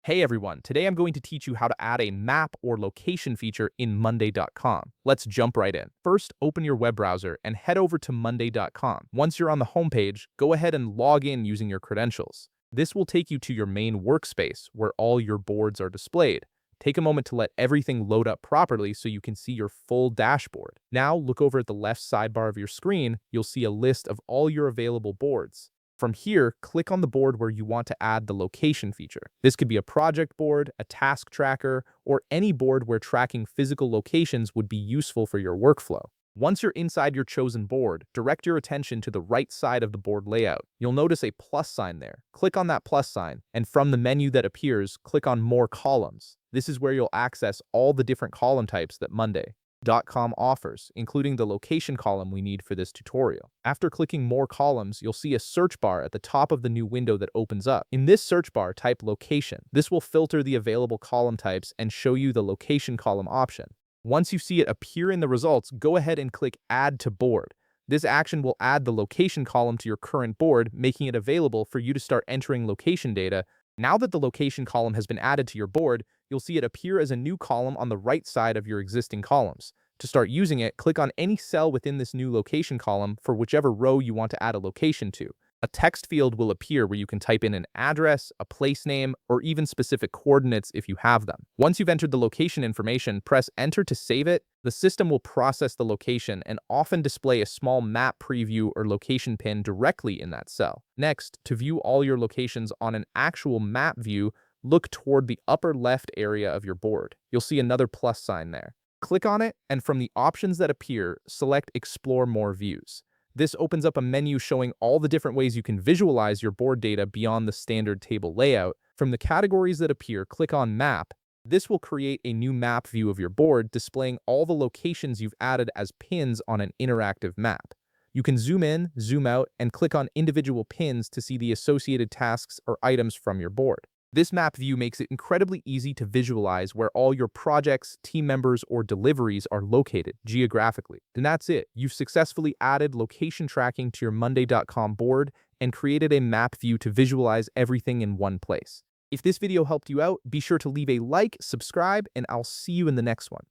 Hey everyone, today I'm going to teach you how to add a map or location feature in Monday.com. Let's jump right in. First, open your web browser and head over to Monday.com. Once you're on the homepage, go ahead and log in using your credentials. This will take you to your main workspace where all your boards are displayed. Take a moment to let everything load up properly so you can see your full dashboard. Now look over at the left sidebar of your screen. You'll see a list of all your available boards. From here, click on the board where you want to add the location feature. This could be a project board, a task tracker, or any board where tracking physical locations would be useful for your workflow. Once you're inside your chosen board, direct your attention to the right side of the board layout. You'll notice a plus sign there. Click on that plus sign, and from the menu that appears, click on More Columns. This is where you'll access all the different column types that Monday.com offers, including the location column we need for this tutorial. After clicking More Columns, you'll see a search bar at the top of the new window that opens up. In this search bar, type Location. This will filter the available column types and show you the location column option. Once you see it appear in the results, go ahead and click Add to Board. This action will add the location column to your current board, making it available for you to start entering location data. Now that the location column has been added to your board, you'll see it appear as a new column on the right side of your existing columns. To start using it, click on any cell within this new location column for whichever row you want to add a location to. A text field will appear where you can type in an address, a place name, or even specific coordinates if you have them. Once you've entered the location information, press Enter to save it. The system will process the location and often display a small map preview or location pin directly in that cell. Next, to view all your locations on an actual map view, look toward the upper left area of your board. You'll see another plus sign there. Click on it, and from the options that appear, select Explore More Views. This opens up a menu showing all the different ways you can visualize your board data beyond the standard table layout. From the categories that appear, click on Map. This will create a new map view of your board, displaying all the locations you've added as pins on an interactive map. You can zoom in, zoom out, and click on individual pins to see the associated tasks or items from your board. This map view makes it incredibly easy to visualize where all your projects, team members, or deliveries are located geographically. And that's it. You've successfully added location tracking to your Monday.com board and created a map view to visualize everything in one place. If this video helped you out, be sure to leave a like, subscribe, and I'll see you in the next one.